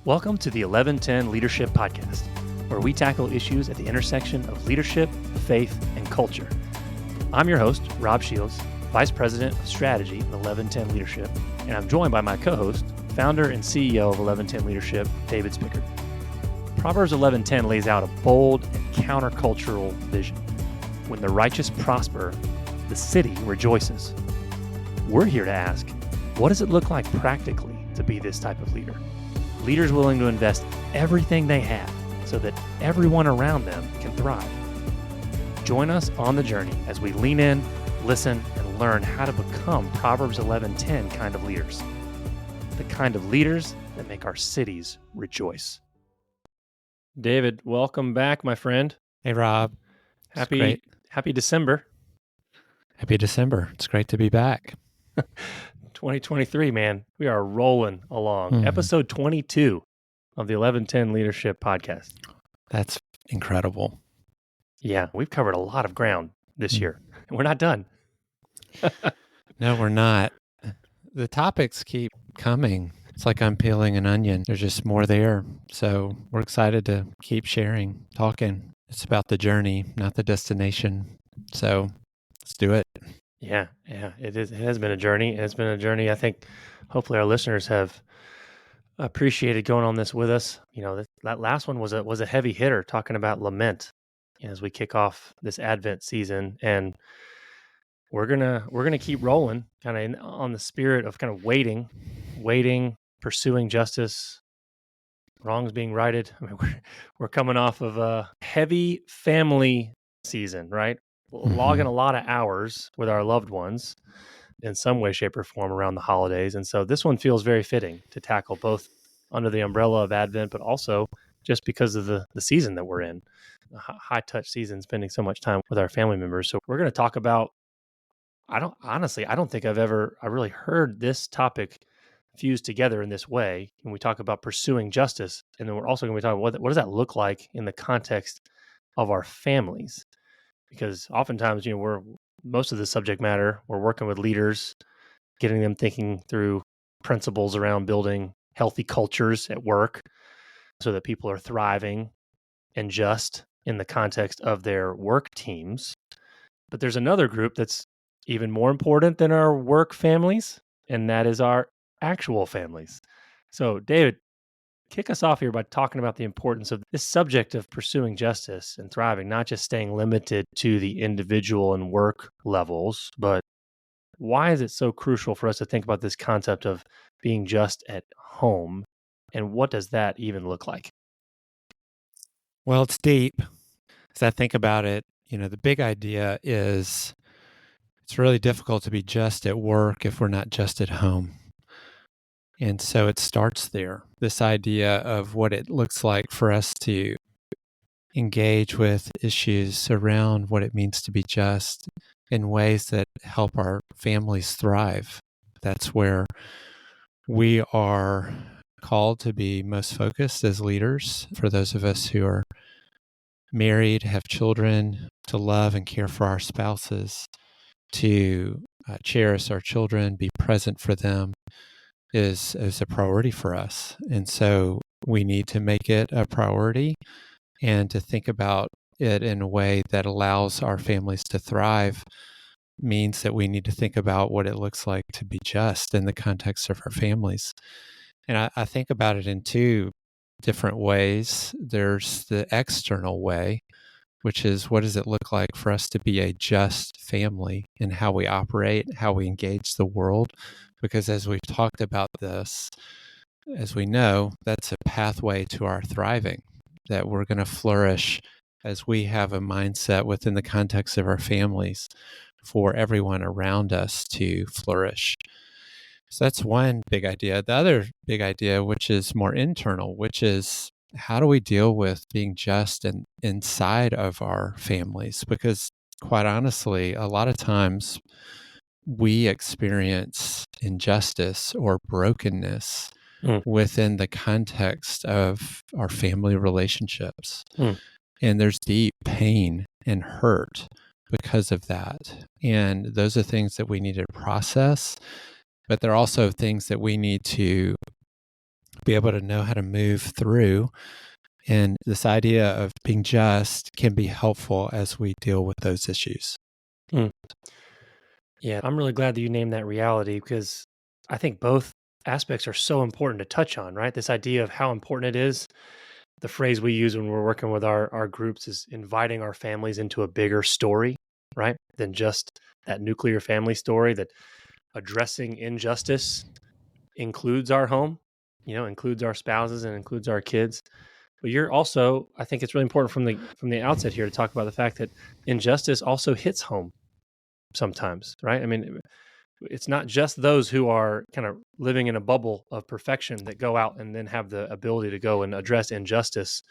Welcome to the 1110 Leadership Podcast, where we tackle issues at the intersection of leadership, faith, and culture. I'm your host, Rob Shields, Vice President of Strategy at 1110 Leadership, and I'm joined by my co-host, founder and CEO of 1110 Leadership, David Spickard. Proverbs 1110 lays out a bold and countercultural vision. When the righteous prosper, the city rejoices. We're here to ask, what does it look like practically to be this type of leader? Leaders willing to invest everything they have so that everyone around them can thrive. Join us on the journey as we lean in, listen, and learn how to become Proverbs 11:10 kind of leaders. The kind of leaders that make our cities rejoice. David, welcome back, my friend. Hey, Rob. Happy December. Happy December. It's great to be back. 2023, man. We are rolling along. Episode 22 of the 1110 Leadership Podcast. That's incredible. Yeah, we've covered a lot of ground this year, and we're not done. No, we're not. The topics keep coming. It's like I'm peeling an onion. There's just more there. So we're excited to keep sharing, talking. It's about the journey, not the destination. So let's do it. Yeah, it is. It has been a journey. It's been a journey. I think hopefully our listeners have appreciated going on this with us. You know, that last one was a heavy hitter, talking about lament as we kick off this Advent season, and we're gonna keep rolling, kind of on the spirit of kind of waiting, pursuing justice, wrongs being righted. I mean, we're coming off of a heavy family season, right? Logging a lot of hours with our loved ones in some way, shape, or form around the holidays. And so this one feels very fitting to tackle both under the umbrella of Advent, but also just because of the season that we're in, a high touch season, spending so much time with our family members. So we're going to talk about, I don't think I really heard this topic fused together in this way. When we talk about pursuing justice, and then we're also going to be talking, what does that look like in the context of our families? Because oftentimes, most of the subject matter, we're working with leaders, getting them thinking through principles around building healthy cultures at work so that people are thriving and just in the context of their work teams. But there's another group that's even more important than our work families, and that is our actual families. So, David, kick us off here by talking about the importance of this subject of pursuing justice and thriving, not just staying limited to the individual and work levels, but why is it so crucial for us to think about this concept of being just at home, and what does that even look like? Well, it's deep. As I think about it, the big idea is it's really difficult to be just at work if we're not just at home. And so it starts there, this idea of what it looks like for us to engage with issues around what it means to be just in ways that help our families thrive. That's where we are called to be most focused as leaders. For those of us who are married, have children, to love and care for our spouses, to cherish our children, be present for them, is a priority for us. And so we need to make it a priority and to think about it in a way that allows our families to thrive means that we need to think about what it looks like to be just in the context of our families. And I think about it in two different ways. There's the external way, which is what does it look like for us to be a just family in how we operate, how we engage the world? Because as we've talked about this, as we know, that's a pathway to our thriving, that we're going to flourish as we have a mindset within the context of our families for everyone around us to flourish. So that's one big idea. The other big idea, which is more internal, which is how do we deal with being just and inside of our families? Because quite honestly, a lot of times we experience injustice or brokenness within the context of our family relationships. And there's deep pain and hurt because of that. And those are things that we need to process, but they're also things that we need to be able to know how to move through. And this idea of being just can be helpful as we deal with those issues. Yeah, I'm really glad that you named that reality because I think both aspects are so important to touch on, right? This idea of how important it is. The phrase we use when we're working with our groups is inviting our families into a bigger story, right? Than just that nuclear family story, that addressing injustice includes our home, includes our spouses and includes our kids. But you're also, I think it's really important from the outset here to talk about the fact that injustice also hits home sometimes, right? I mean, it's not just those who are kind of living in a bubble of perfection that go out and then have the ability to go and address injustice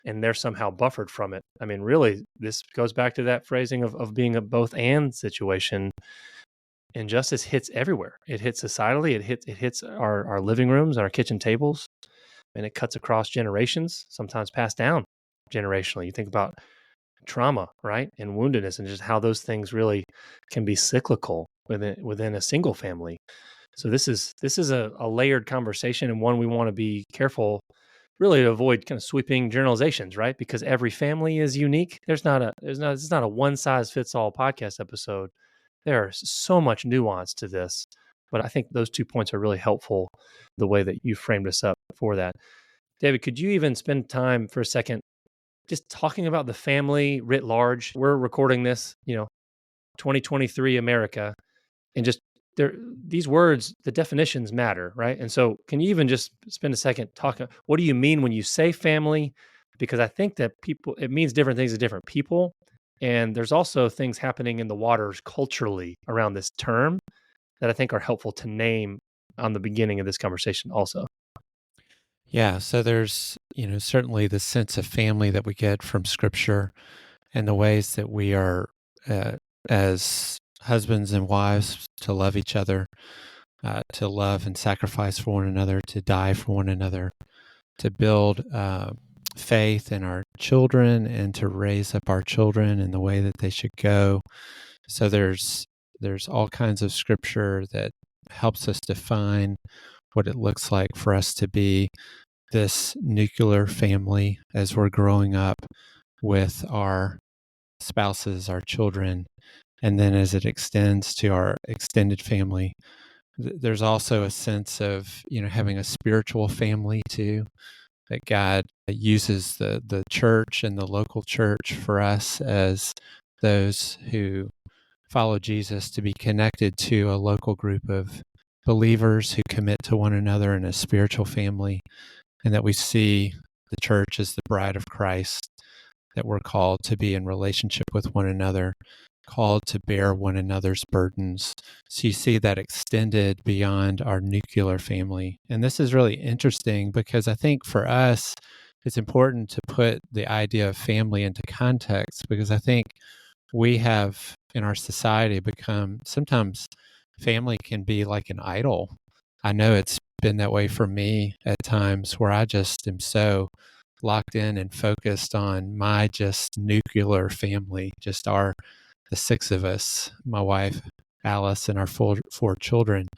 and they're somehow buffered from it. I mean, really, this goes back to that phrasing of being a both and situation. Injustice hits everywhere. It hits societally. It hits our living rooms, our kitchen tables, and it cuts across generations, sometimes passed down generationally. You think about trauma, right, and woundedness, and just how those things really can be cyclical within a single family. So this is a layered conversation and one we want to be careful really to avoid kind of sweeping generalizations, right? Because every family is unique. It's not a one size fits all podcast episode. There's so much nuance to this, but I think those 2 points are really helpful the way that you framed us up for that. David, could you even spend time for a second just talking about the family writ large? We're recording this, 2023 America, and just there, these words, the definitions matter, right? And so, can you even just spend a second talking? What do you mean when you say family? Because I think that it means different things to different people, and there's also things happening in the waters culturally around this term that I think are helpful to name on the beginning of this conversation. Also, Yeah, so there's, certainly the sense of family that we get from Scripture and the ways that we are, as husbands and wives, to love each other, to love and sacrifice for one another, to die for one another, to build faith in our children and to raise up our children in the way that they should go. So there's all kinds of Scripture that helps us define what it looks like for us to be this nuclear family as we're growing up with our spouses, our children, and then as it extends to our extended family. There's also a sense of, having a spiritual family too, that God uses the church and the local church for us as those who follow Jesus to be connected to a local group of believers who commit to one another in a spiritual family, and that we see the church as the bride of Christ, that we're called to be in relationship with one another, called to bear one another's burdens. So you see that extended beyond our nuclear family. And this is really interesting because I think for us, it's important to put the idea of family into context, because I think we have in our society become, sometimes family can be like an idol. I know it's been that way for me at times, where I just am so locked in and focused on my just nuclear family, just the six of us, my wife, Alice, and our four children,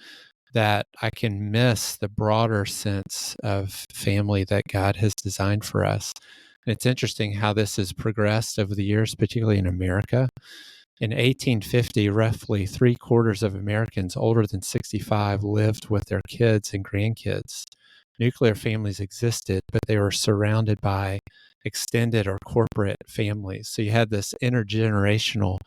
that I can miss the broader sense of family that God has designed for us. And it's interesting how this has progressed over the years, particularly in America. In 1850, roughly 3/4 of Americans older than 65 lived with their kids and grandkids. Nuclear families existed, but they were surrounded by extended or corporate families. So you had this intergenerational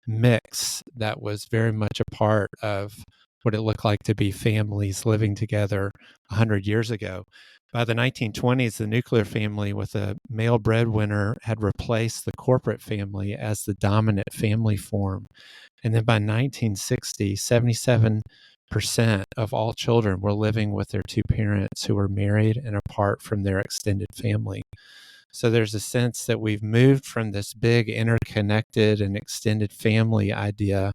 mix that was very much a part of what it looked like to be families living together 100 years ago. By the 1920s, the nuclear family with a male breadwinner had replaced the corporate family as the dominant family form. And then by 1960, 77% of all children were living with their two parents who were married and apart from their extended family. So there's a sense that we've moved from this big interconnected and extended family idea.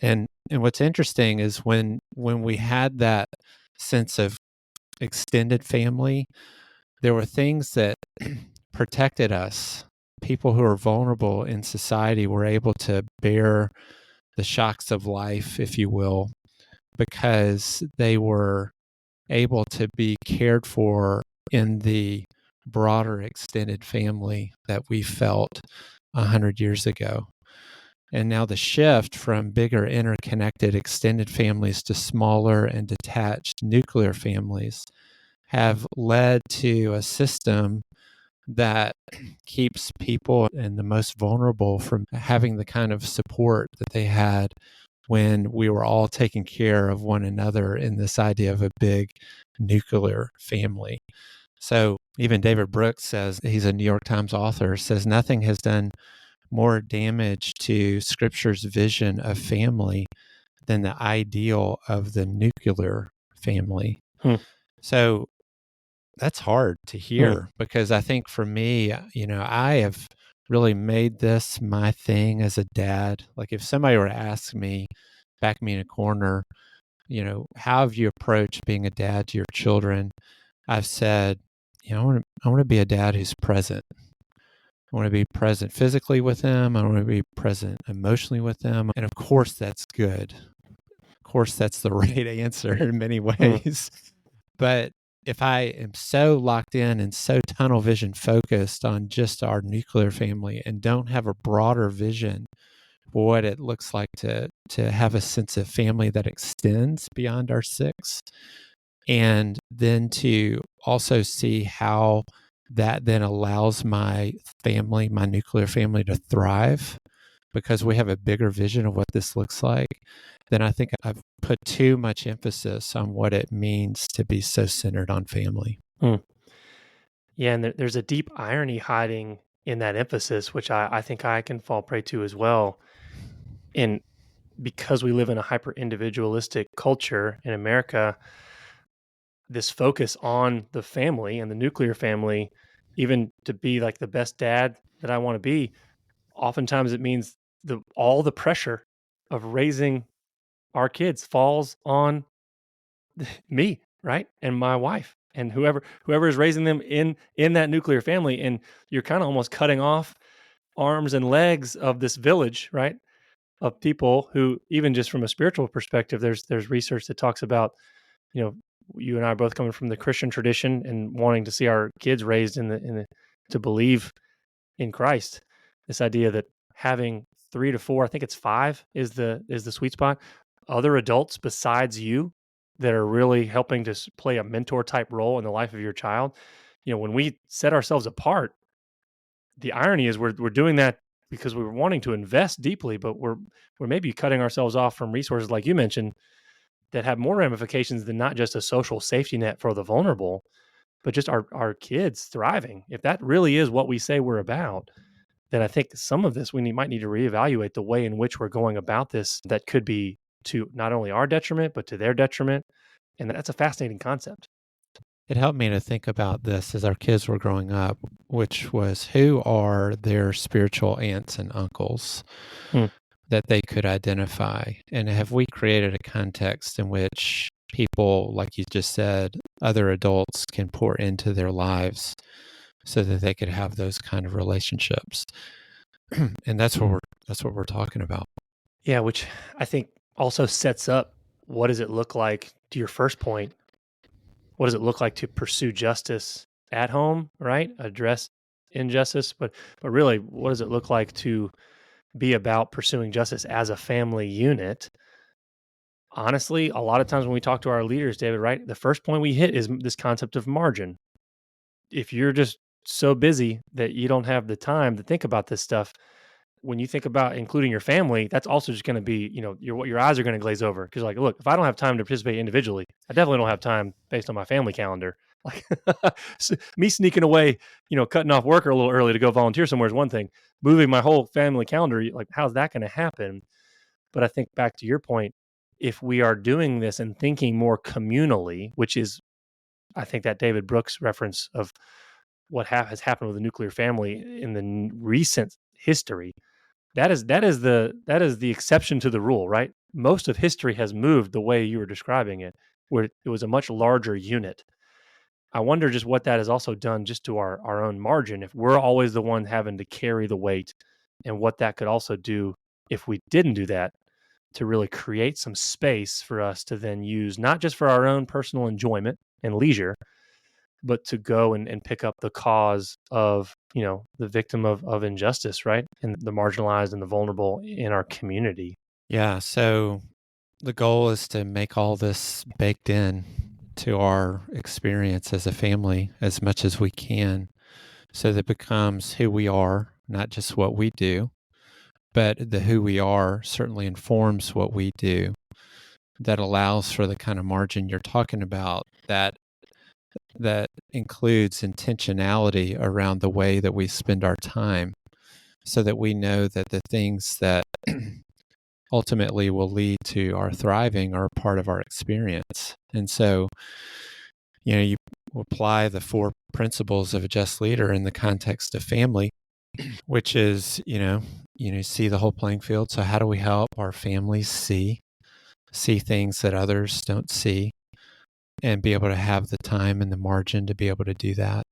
And what's interesting is when we had that sense of extended family, there were things that protected us. People who are vulnerable in society were able to bear the shocks of life, if you will, because they were able to be cared for in the broader extended family that we felt 100 years ago. And now the shift from bigger interconnected extended families to smaller and detached nuclear families have led to a system that keeps people and the most vulnerable from having the kind of support that they had when we were all taking care of one another in this idea of a big nuclear family. So even David Brooks says, he's a New York Times author, says nothing has done more damage to Scripture's vision of family than the ideal of the nuclear family. So that's hard to hear because I think for me, I have really made this my thing as a dad. Like if somebody were to ask me, back me in a corner, how have you approached being a dad to your children? I've said, I want to be a dad who's present. I want to be present physically with them. I want to be present emotionally with them. And of course, that's good. Of course, that's the right answer in many ways. But if I am so locked in and so tunnel vision focused on just our nuclear family and don't have a broader vision for what it looks like to have a sense of family that extends beyond our six, and then to also see how that then allows my family, my nuclear family, to thrive because we have a bigger vision of what this looks like, then I think I've put too much emphasis on what it means to be so centered on family. Yeah, and there's a deep irony hiding in that emphasis, which I think I can fall prey to as well. And because we live in a hyper individualistic culture in America, this focus on the family and the nuclear family, even to be like the best dad that I want to be, oftentimes it means all the pressure of raising our kids falls on me, right? And my wife and whoever is raising them in that nuclear family. And you're kind of almost cutting off arms and legs of this village, right? Of people who, even just from a spiritual perspective, there's research that talks about, you know, you and I are both coming from the Christian tradition and wanting to see our kids raised in the to believe in Christ. This idea that having 3 to 4, I think it's 5 is the sweet spot, other adults besides you that are really helping to play a mentor type role in the life of your child. When we set ourselves apart, the irony is we're doing that because we were wanting to invest deeply, but we're maybe cutting ourselves off from resources like you mentioned that have more ramifications than not just a social safety net for the vulnerable, but just our kids thriving. If that really is what we say we're about, then I think some of this might need to reevaluate the way in which we're going about this. That could be to not only our detriment, but to their detriment. And that's a fascinating concept. It helped me to think about this as our kids were growing up, which was who are their spiritual aunts and uncles that they could identify? And have we created a context in which people, like you just said, other adults can pour into their lives so that they could have those kind of relationships? And that's what we're talking about. Yeah, which I think also sets up, what does it look like, to your first point, what does it look like to pursue justice at home, right? Address injustice, but really, what does it look like to be about pursuing justice as a family unit? Honestly, a lot of times when we talk to our leaders, David, right, the first point we hit is this concept of margin. If you're just so busy that you don't have the time to think about this stuff, when you think about including your family, that's also just going to be, your eyes are going to glaze over because, like, look, if I don't have time to participate individually, I definitely don't have time based on my family calendar. Like me sneaking away, cutting off work a little early to go volunteer somewhere is one thing. Moving my whole family calendar, like, how's that going to happen? But I think back to your point, if we are doing this and thinking more communally, which is, I think, that David Brooks reference of what has happened with the nuclear family in the recent history, that is the exception to the rule, right? Most of history has moved the way you were describing it, where it was a much larger unit. I wonder just what that has also done just to our own margin, if we're always the one having to carry the weight, and what that could also do if we didn't do that to really create some space for us to then use, not just for our own personal enjoyment and leisure, but to go and pick up the cause of, the victim of injustice, right? And the marginalized and the vulnerable in our community. Yeah. So the goal is to make all this baked in to our experience as a family as much as we can, so that it becomes who we are, not just what we do, but the who we are certainly informs what we do. That allows for the kind of margin you're talking about, that includes intentionality around the way that we spend our time, so that we know that the things that ultimately will lead to our thriving are part of our experience. And so, you apply the 4 principles of a just leader in the context of family, which is, see the whole playing field. So how do we help our families see things that others don't see, and be able to have the time and the margin to be able to do that?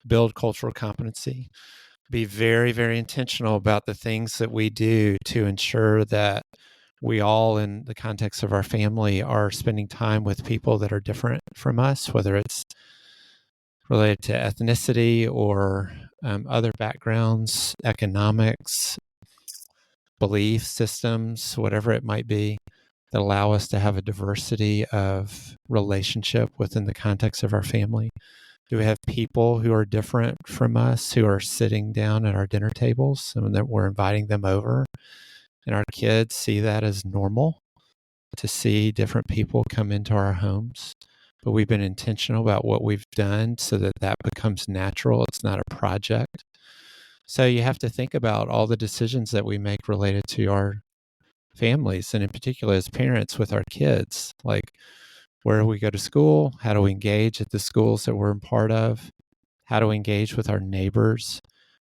Build cultural competency. Be very, very intentional about the things that we do to ensure that we all, in the context of our family, are spending time with people that are different from us, whether it's related to ethnicity or other backgrounds, economics, belief systems, whatever it might be, that allow us to have a diversity of relationship within the context of our family. Do we have people who are different from us who are sitting down at our dinner tables and that we're inviting them over? And our kids see that as normal, to see different people come into our homes. But we've been intentional about what we've done so that that becomes natural. It's not a project. So you have to think about all the decisions that we make related to our families, and in particular as parents with our kids, like where do we go to school? How do we engage at the schools that we're a part of? How do we engage with our neighbors?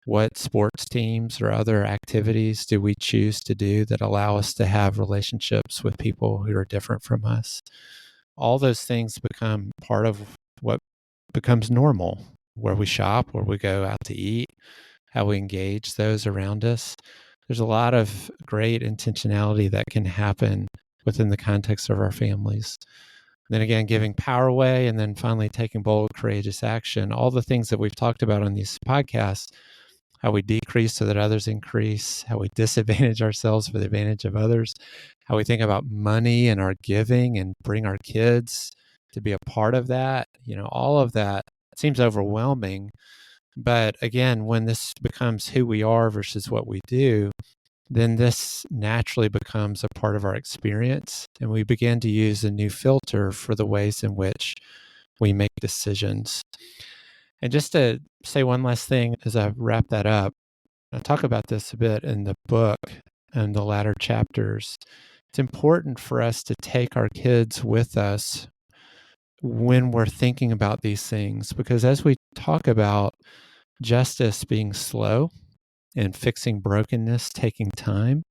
What sports teams or other activities do we choose to do that allow us to have relationships with people who are different from us? All those things become part of what becomes normal, where we shop, where we go out to eat, how we engage those around us. There's a lot of great intentionality that can happen within the context of our families. Then again, giving power away, and then finally taking bold, courageous action. All the things that we've talked about on these podcasts, how we decrease so that others increase, how we disadvantage ourselves for the advantage of others, how we think about money and our giving and bring our kids to be a part of that. All of that seems overwhelming. But again, when this becomes who we are versus what we do, then this naturally becomes a part of our experience, and we begin to use a new filter for the ways in which we make decisions. And just to say one last thing as I wrap that up, I talk about this a bit in the book and the latter chapters. It's important for us to take our kids with us when we're thinking about these things, because as we talk about justice being slow and fixing brokenness taking time,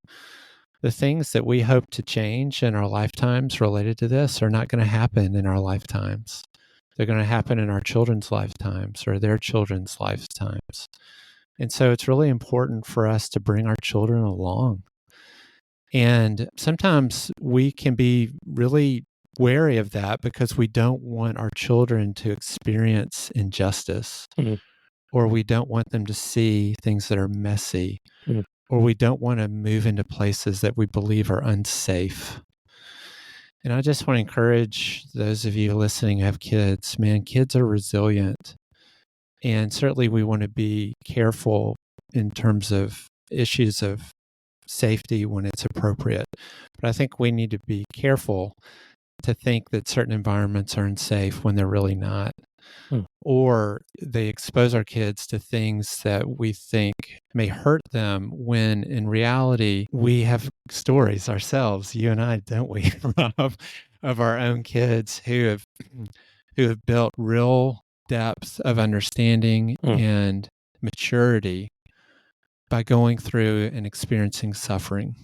the things that we hope to change in our lifetimes related to this are not going to happen in our lifetimes. They're going to happen in our children's lifetimes or their children's lifetimes. And so it's really important for us to bring our children along. And sometimes we can be really wary of that because we don't want our children to experience injustice, or we don't want them to see things that are messy, or we don't want to move into places that we believe are unsafe. And I just want to encourage those of you listening who have kids, man, kids are resilient. And certainly we want to be careful in terms of issues of safety when it's appropriate. But I think we need to be careful to think that certain environments are unsafe when they're really not. Or they expose our kids to things that we think may hurt them, when in reality, we have stories ourselves, you and I, don't we, of our own kids who have built real depth of understanding and maturity by going through and experiencing suffering.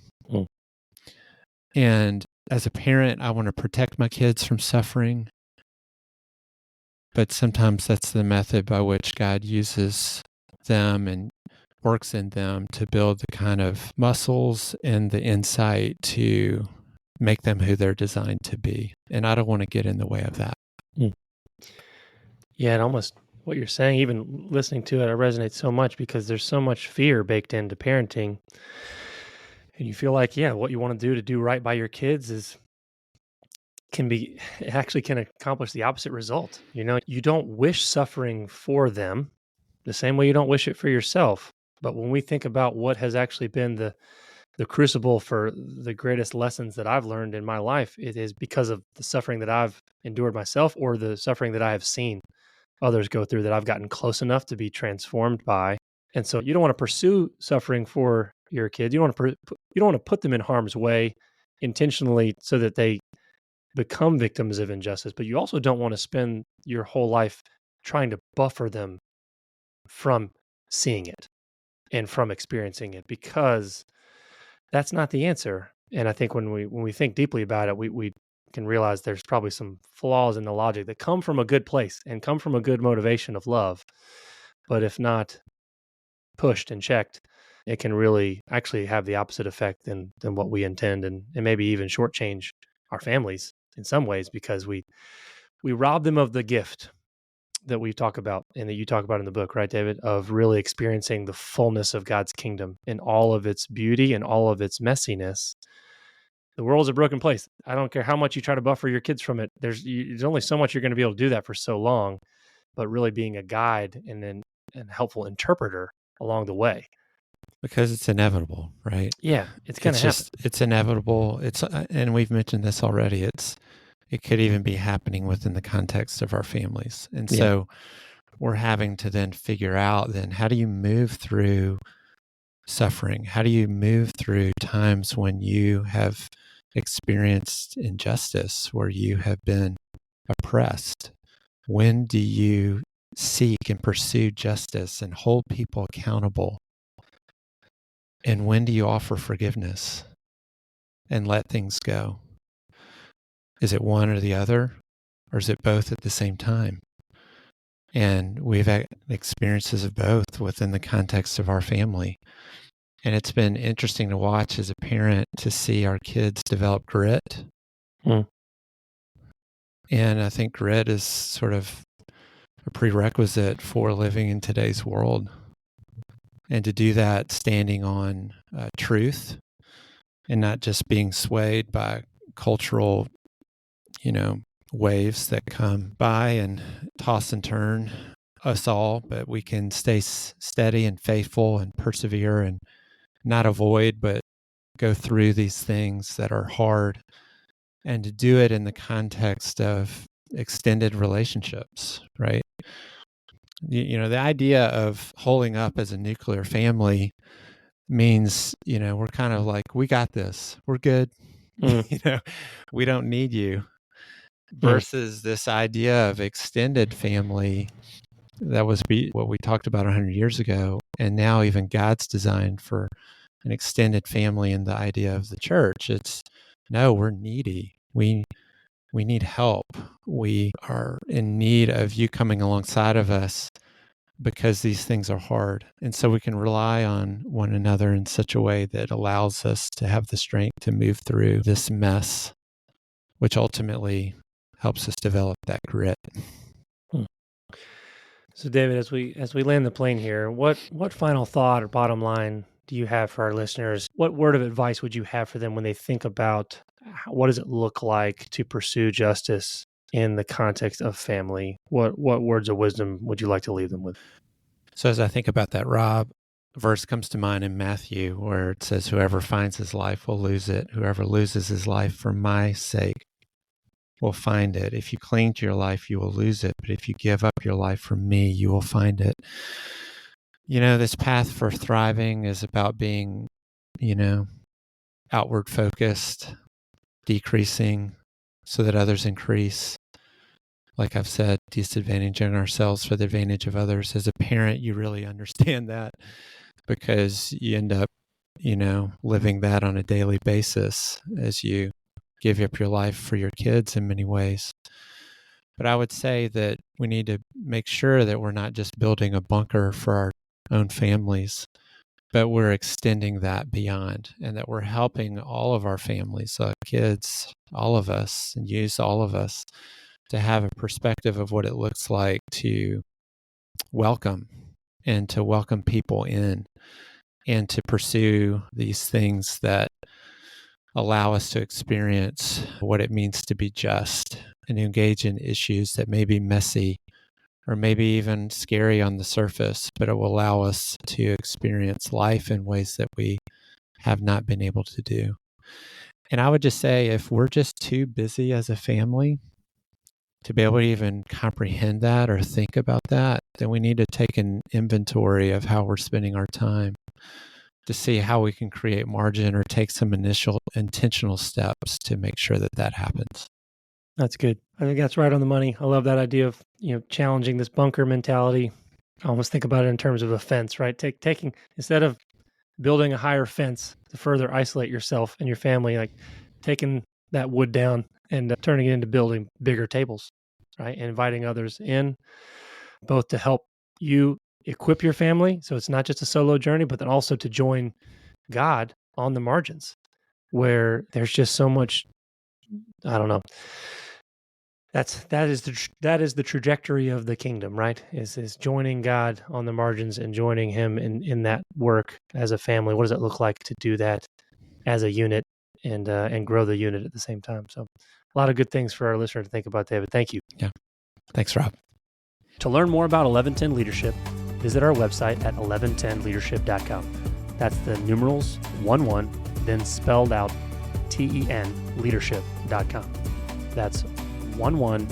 And as a parent, I want to protect my kids from suffering. But sometimes that's the method by which God uses them and works in them to build the kind of muscles and the insight to make them who they're designed to be. And I don't want to get in the way of that. Yeah, and almost what you're saying, even listening to it, I resonate so much because there's so much fear baked into parenting. And you feel like, yeah, what you want to do right by your kids it actually can accomplish the opposite result. You don't wish suffering for them the same way you don't wish it for yourself. But when we think about what has actually been the crucible for the greatest lessons that I've learned in my life, it is because of the suffering that I've endured myself or the suffering that I have seen others go through that I've gotten close enough to be transformed by. And so you don't want to pursue suffering for your kids. You don't want to put them in harm's way intentionally so that they become victims of injustice, but you also don't want to spend your whole life trying to buffer them from seeing it and from experiencing it, because that's not the answer. And I think when we think deeply about it, we can realize there's probably some flaws in the logic that come from a good place and come from a good motivation of love. But if not pushed and checked, it can really actually have the opposite effect than what we intend, and maybe even shortchange our families in some ways, because we rob them of the gift that we talk about and that you talk about in the book, right, David, of really experiencing the fullness of God's kingdom in all of its beauty and all of its messiness. The world's a broken place. I don't care how much you try to buffer your kids from it. There's only so much you're going to be able to do that for so long, but really being a guide and helpful interpreter along the way. Because it's inevitable, right? Yeah, it's going to happen. It's inevitable. And we've mentioned this already. It could even be happening within the context of our families. And so we're having to then figure out then, how do you move through suffering? How do you move through times when you have experienced injustice, where you have been oppressed? When do you seek and pursue justice and hold people accountable? And when do you offer forgiveness and let things go? Is it one or the other, or is it both at the same time? And we've had experiences of both within the context of our family. And it's been interesting to watch as a parent to see our kids develop grit. And I think grit is sort of a prerequisite for living in today's world. And to do that standing on truth and not just being swayed by cultural, waves that come by and toss and turn us all, but we can stay steady and faithful and persevere and not avoid, but go through these things that are hard, and to do it in the context of extended relationships, right? The idea of holding up as a nuclear family means, we're kind of like, we got this, we're good, we don't need you. Versus this idea of extended family that was what we talked about 100 years ago, and now even God's designed for an extended family in the idea of the church. It's, no, we're needy. We need help. We are in need of you coming alongside of us because these things are hard. And so we can rely on one another in such a way that allows us to have the strength to move through this mess, which ultimately helps us develop that grit. So, David, as we land the plane here, what final thought or bottom line do you have for our listeners? What word of advice would you have for them when they think about what does it look like to pursue justice in the context of family? What words of wisdom would you like to leave them with? So as I think about that, Rob, a verse comes to mind in Matthew where it says, whoever finds his life will lose it. Whoever loses his life for my sake will find it. If you cling to your life, you will lose it. But if you give up your life for me, you will find it. This path for thriving is about being, outward focused, decreasing so that others increase. Like I've said, disadvantaging ourselves for the advantage of others. As a parent, you really understand that because you end up, living that on a daily basis as you give up your life for your kids in many ways. But I would say that we need to make sure that we're not just building a bunker for our own families, but we're extending that beyond, and that we're helping all of our families, kids, all of us, and use all of us to have a perspective of what it looks like to welcome and to welcome people in and to pursue these things that allow us to experience what it means to be just and engage in issues that may be messy or maybe even scary on the surface, but it will allow us to experience life in ways that we have not been able to do. And I would just say, if we're just too busy as a family to be able to even comprehend that or think about that, then we need to take an inventory of how we're spending our time to see how we can create margin or take some initial intentional steps to make sure that that happens. That's good. I think that's right on the money. I love that idea of, challenging this bunker mentality. I almost think about it in terms of a fence, right? Taking, instead of building a higher fence to further isolate yourself and your family, like taking that wood down and turning it into building bigger tables, right? And inviting others in, both to help you equip your family, so it's not just a solo journey, but then also to join God on the margins, where there's just so much, I don't know. That is the trajectory of the kingdom, right? Is joining God on the margins and joining Him in that work as a family. What does it look like to do that as a unit and grow the unit at the same time? So, a lot of good things for our listener to think about, David. Thank you. Yeah, thanks, Rob. To learn more about 1110 Leadership, visit our website at 1110leadership.com. That's the numerals 11, then spelled out TEN leadership.com. That's 11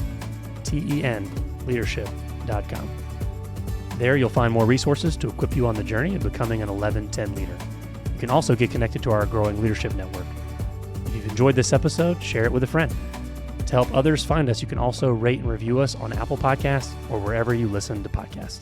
TEN leadership.com. There you'll find more resources to equip you on the journey of becoming an 1110 leader. You can also get connected to our growing leadership network. If you've enjoyed this episode, share it with a friend. To help others find us, you can also rate and review us on Apple Podcasts or wherever you listen to podcasts.